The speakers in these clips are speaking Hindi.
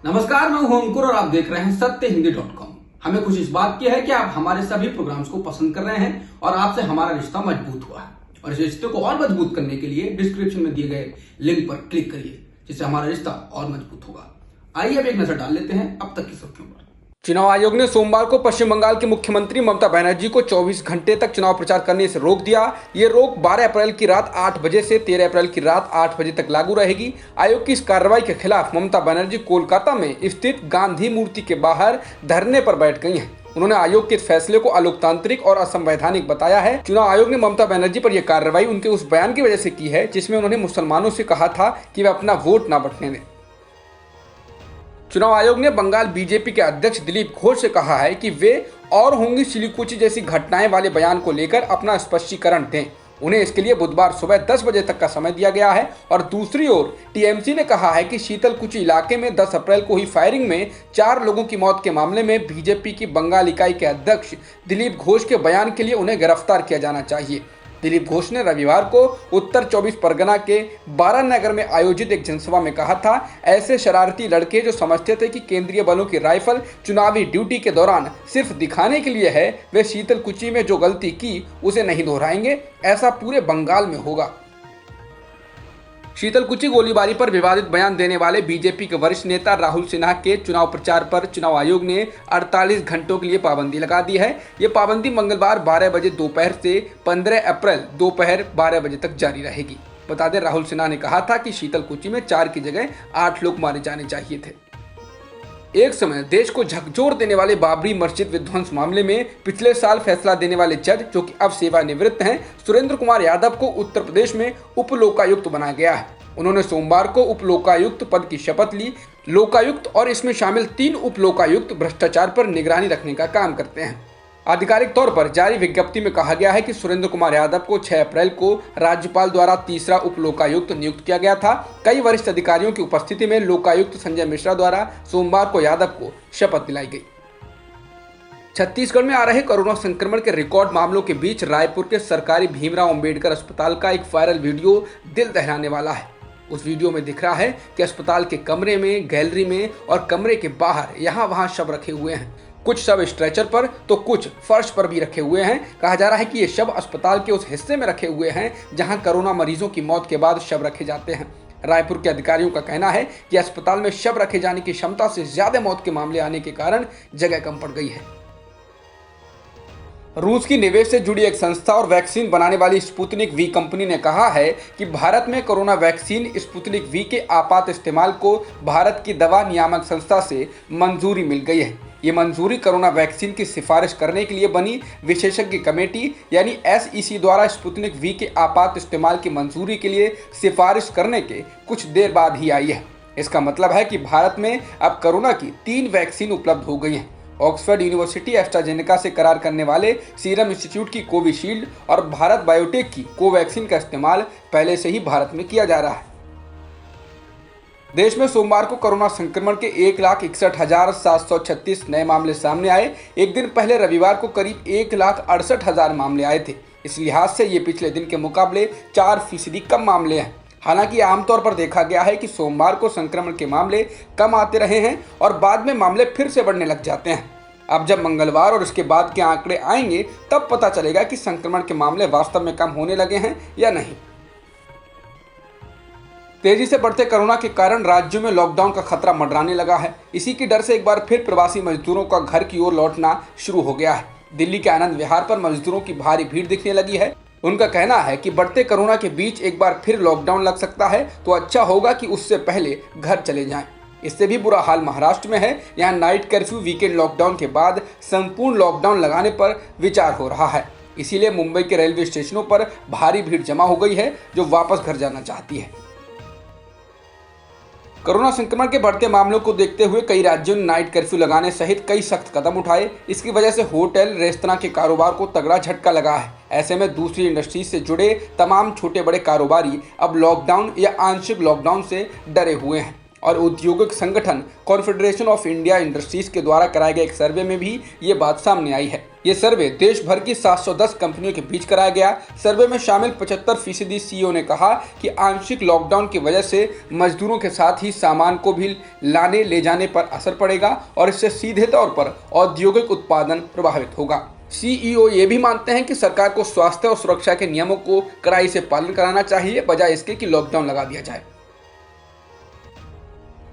नमस्कार, मैं हूं अंकुर और आप देख रहे हैं सत्यहिंदी.com। हमें खुशी इस बात की है कि आप हमारे सभी प्रोग्राम्स को पसंद कर रहे हैं और आपसे हमारा रिश्ता मजबूत हुआ है। और इस रिश्ते को और मजबूत करने के लिए डिस्क्रिप्शन में दिए गए लिंक पर क्लिक करिए, जिससे हमारा रिश्ता और मजबूत होगा। आइए अब एक नजर डाल लेते हैं अब तक की सुर्खियों पर। चुनाव आयोग ने सोमवार को पश्चिम बंगाल की मुख्यमंत्री ममता बनर्जी को 24 घंटे तक चुनाव प्रचार करने से रोक दिया। ये रोक 12 अप्रैल की रात 8 बजे से 13 अप्रैल की रात 8 बजे तक लागू रहेगी। आयोग की इस कार्रवाई के खिलाफ ममता बनर्जी कोलकाता में स्थित गांधी मूर्ति के बाहर धरने पर बैठ गई हैं। उन्होंने आयोग के इस फैसले को अलोकतांत्रिक और असंवैधानिक बताया है। चुनाव आयोग ने ममता बनर्जी पर यह कार्रवाई उनके उस बयान की वजह से की है जिसमें उन्होंने मुसलमानों से कहा था कि वे अपना वोट न बंटने दें। चुनाव आयोग ने बंगाल बीजेपी के अध्यक्ष दिलीप घोष से कहा है कि वे और होंगी सिलीकुची जैसी घटनाएं वाले बयान को लेकर अपना स्पष्टीकरण दें। उन्हें इसके लिए बुधवार सुबह 10 बजे तक का समय दिया गया है। और दूसरी ओर टीएमसी ने कहा है कि शीतलकुची इलाके में 10 अप्रैल को हुई फायरिंग में 4 लोगों की मौत के मामले में बीजेपी की बंगाल इकाई के अध्यक्ष दिलीप घोष के बयान के लिए उन्हें गिरफ्तार किया जाना चाहिए। दिलीप घोष ने रविवार को उत्तर 24 परगना के बारानगर में आयोजित एक जनसभा में कहा था, ऐसे शरारती लड़के जो समझते थे कि केंद्रीय बलों की राइफल चुनावी ड्यूटी के दौरान सिर्फ दिखाने के लिए है, वे शीतलकुची में जो गलती की उसे नहीं दोहराएंगे। ऐसा पूरे बंगाल में होगा। शीतलकुची गोलीबारी पर विवादित बयान देने वाले बीजेपी के वरिष्ठ नेता राहुल सिन्हा के चुनाव प्रचार पर चुनाव आयोग ने 48 घंटों के लिए पाबंदी लगा दी है। ये पाबंदी मंगलवार 12 बजे दोपहर से 15 अप्रैल दोपहर 12 बजे तक जारी रहेगी। बता दें, राहुल सिन्हा ने कहा था कि शीतलकुची में 4 की जगह 8 लोग मारे जाने चाहिए थे। एक समय देश को झकझोर देने वाले बाबरी मस्जिद विध्वंस मामले में पिछले साल फैसला देने वाले जज, जो कि अब सेवानिवृत्त हैं, सुरेंद्र कुमार यादव को उत्तर प्रदेश में उप लोकायुक्त बनाया गया है। उन्होंने सोमवार को उप लोकायुक्त पद की शपथ ली। लोकायुक्त और इसमें शामिल 3 उप लोकायुक्त भ्रष्टाचार पर निगरानी रखने का काम करते हैं। आधिकारिक तौर पर जारी विज्ञप्ति में कहा गया है कि सुरेंद्र कुमार यादव को 6 अप्रैल को राज्यपाल द्वारा तीसरा उप लोकायुक्त नियुक्त किया गया था। कई वरिष्ठ अधिकारियों की उपस्थिति में लोकायुक्त संजय मिश्रा द्वारा सोमवार को यादव को शपथ दिलाई गई। छत्तीसगढ़ में आ रहे कोरोना संक्रमण के रिकॉर्ड मामलों के बीच रायपुर के सरकारी भीमराव अंबेडकर अस्पताल का एक वायरल वीडियो दिल दहलाने वाला है। उस वीडियो में दिख रहा है कि अस्पताल के कमरे में, गैलरी में और कमरे के बाहर यहाँ वहाँ शव रखे हुए हैं। कुछ शव स्ट्रेचर पर तो कुछ फर्श पर भी रखे हुए हैं। कहा जा रहा है कि ये शव अस्पताल के उस हिस्से में रखे हुए हैं जहां कोरोना मरीजों की मौत के बाद शव रखे जाते हैं। रायपुर के अधिकारियों का कहना है कि अस्पताल में शव रखे जाने की क्षमता से ज्यादा मौत के मामले आने के कारण जगह कम पड़ गई है। रूस की निवेश से जुड़ी एक संस्था और वैक्सीन बनाने वाली स्पुतनिक वी कंपनी ने कहा है कि भारत में कोरोना वैक्सीन स्पुतनिक वी के आपात इस्तेमाल को भारत की दवा नियामक संस्था से मंजूरी मिल गई है। ये मंजूरी कोरोना वैक्सीन की सिफारिश करने के लिए बनी विशेषज्ञ कमेटी यानी SEC द्वारा स्पुतनिक वी के आपात इस्तेमाल की मंजूरी के लिए सिफारिश करने के कुछ देर बाद ही आई है। इसका मतलब है कि भारत में अब कोरोना की 3 वैक्सीन उपलब्ध हो गई हैं। ऑक्सफोर्ड यूनिवर्सिटी एस्ट्राजेनेका से करार करने वाले सीरम इंस्टीट्यूट की कोविशील्ड और भारत बायोटेक की कोवैक्सीन का इस्तेमाल पहले से ही भारत में किया जा रहा है। देश में सोमवार को कोरोना संक्रमण के 1,61,736 नए मामले सामने आए। एक दिन पहले रविवार को करीब 1,68,000 मामले आए थे। इस लिहाज से ये पिछले दिन के मुकाबले 4% कम मामले हैं। हालांकि आमतौर पर देखा गया है कि सोमवार को संक्रमण के मामले कम आते रहे हैं और बाद में मामले फिर से बढ़ने लग जाते हैं। अब जब मंगलवार और इसके बाद के आंकड़े आएंगे तब पता चलेगा कि संक्रमण के मामले वास्तव में कम होने लगे हैं या नहीं। तेजी से बढ़ते कोरोना के कारण राज्यों में लॉकडाउन का खतरा मंडराने लगा है। इसी की डर से एक बार फिर प्रवासी मजदूरों का घर की ओर लौटना शुरू हो गया है। दिल्ली के आनंद विहार पर मजदूरों की भारी भीड़ दिखने लगी है। उनका कहना है कि बढ़ते कोरोना के बीच एक बार फिर लॉकडाउन लग सकता है, तो अच्छा होगा कि उससे पहले घर चले जाएं। इससे भी बुरा हाल महाराष्ट्र में है। यहाँ नाइट कर्फ्यू, वीकेंड लॉकडाउन के बाद संपूर्ण लॉकडाउन लगाने पर विचार हो रहा है। इसीलिए मुंबई के रेलवे स्टेशनों पर भारी भीड़ जमा हो गई है जो वापस घर जाना चाहती है। कोरोना संक्रमण के बढ़ते मामलों को देखते हुए कई राज्यों ने नाइट कर्फ्यू लगाने सहित कई सख्त कदम उठाए। इसकी वजह से होटल, रेस्तरां के कारोबार को तगड़ा झटका लगा है। ऐसे में दूसरी इंडस्ट्री से जुड़े तमाम छोटे बड़े कारोबारी अब लॉकडाउन या आंशिक लॉकडाउन से डरे हुए हैं। और औद्योगिक संगठन कॉन्फेडरेशन ऑफ इंडिया इंडस्ट्रीज के द्वारा कराए गए एक सर्वे में भी ये बात सामने आई है। ये सर्वे देश भर की 710 कंपनियों के बीच कराया गया। सर्वे में शामिल 75% सीईओ ने कहा कि आंशिक लॉकडाउन की वजह से मजदूरों के साथ ही सामान को भी लाने ले जाने पर असर पड़ेगा और इससे सीधे तौर पर औद्योगिक उत्पादन प्रभावित होगा। सीईओ ये भी मानते हैं कि सरकार को स्वास्थ्य और सुरक्षा के नियमों को कड़ाई से पालन कराना चाहिए, बजाय इसके कि लॉकडाउन लगा दिया जाए।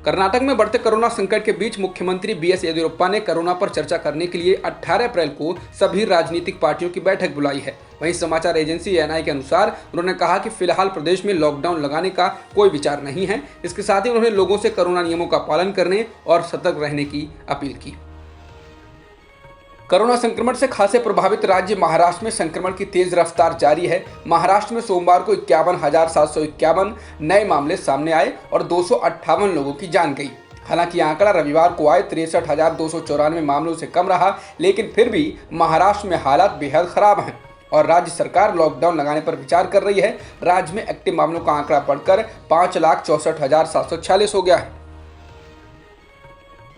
कर्नाटक में बढ़ते कोरोना संकट के बीच मुख्यमंत्री बीएस येदियुरप्पा ने कोरोना पर चर्चा करने के लिए 18 अप्रैल को सभी राजनीतिक पार्टियों की बैठक बुलाई है। वहीं समाचार एजेंसी एएनआई के अनुसार उन्होंने कहा कि फिलहाल प्रदेश में लॉकडाउन लगाने का कोई विचार नहीं है। इसके साथ ही उन्होंने लोगों से कोरोना नियमों का पालन करने और सतर्क रहने की अपील की। कोरोना संक्रमण से खासे प्रभावित राज्य महाराष्ट्र में संक्रमण की तेज रफ्तार जारी है। महाराष्ट्र में सोमवार को 51,751 नए मामले सामने आए और 258 लोगों की जान गई। हालांकि आंकड़ा रविवार को आए 63,294 मामलों से कम रहा, लेकिन फिर भी महाराष्ट्र में हालात बेहद खराब हैं और राज्य सरकार लॉकडाउन लगाने पर विचार कर रही है। राज्य में एक्टिव मामलों का आंकड़ा बढ़कर 5,64,746 हो गया है।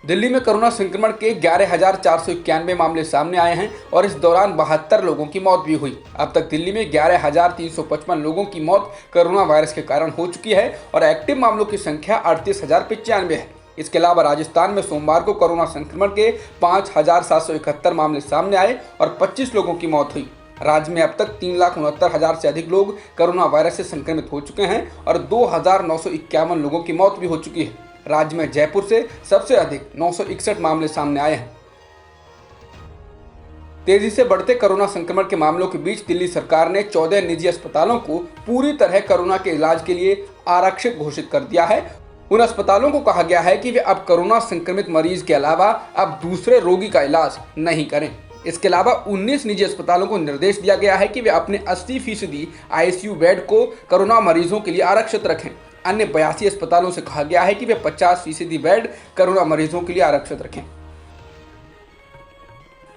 दिल्ली में कोरोना संक्रमण के 11,491 मामले सामने आए हैं और इस दौरान 72 लोगों की मौत भी हुई। अब तक दिल्ली में 11,355 लोगों की मौत कोरोना वायरस के कारण हो चुकी है और एक्टिव मामलों की संख्या 38,095 है। इसके अलावा राजस्थान में सोमवार को कोरोना संक्रमण के 5,771 मामले सामने आए और 25 लोगों की मौत हुई। राज्य में अब तक 3,69,000 से अधिक लोग कोरोना वायरस से संक्रमित हो चुके हैं और 2,951 लोगों की मौत भी हो चुकी है। राज्य में जयपुर से सबसे अधिक 961 मामले सामने आए हैं। तेजी से बढ़ते कोरोना संक्रमण के मामलों के बीच दिल्ली सरकार ने 14 निजी अस्पतालों को पूरी तरह कोरोना के इलाज के लिए आरक्षित घोषित कर दिया है। उन अस्पतालों को कहा गया है कि वे अब कोरोना संक्रमित मरीज के अलावा अब दूसरे रोगी का इलाज नहीं करें। इसके अलावा 19 निजी अस्पतालों को निर्देश दिया गया है कि वे अपने 80% आईसीयू बेड को कोरोना मरीजों के लिए आरक्षित रखें। अन्य 82 अस्पतालों से कहा गया है कि वे 50% बेड कोरोना मरीजों के लिए आरक्षित रखें।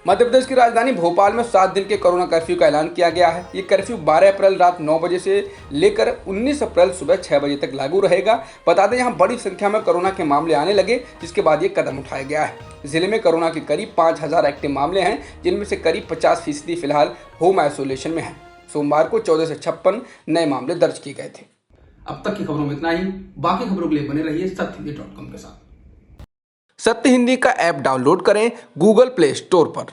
मध्य प्रदेश की राजधानी भोपाल में 7 दिन के कोरोना कर्फ्यू का ऐलान किया गया है। ये कर्फ्यू 12 अप्रैल रात 9 बजे से लेकर 19 अप्रैल सुबह 6 बजे तक लागू रहेगा। बता दें, यहाँ बड़ी संख्या में कोरोना के मामले आने लगे, जिसके बाद ये कदम उठाया गया है। जिले में कोरोना के करीब 5,000 एक्टिव मामले हैं, जिनमें से करीब 50% फिलहाल होम आइसोलेशन में हैं। सोमवार को 1456 नए मामले दर्ज किए गए थे। अब तक की खबरों में इतना ही। बाकी खबरों के लिए बने रहिए सत्यहिंदी.com के साथ। सत्य हिंदी का ऐप डाउनलोड करें गूगल प्ले स्टोर पर।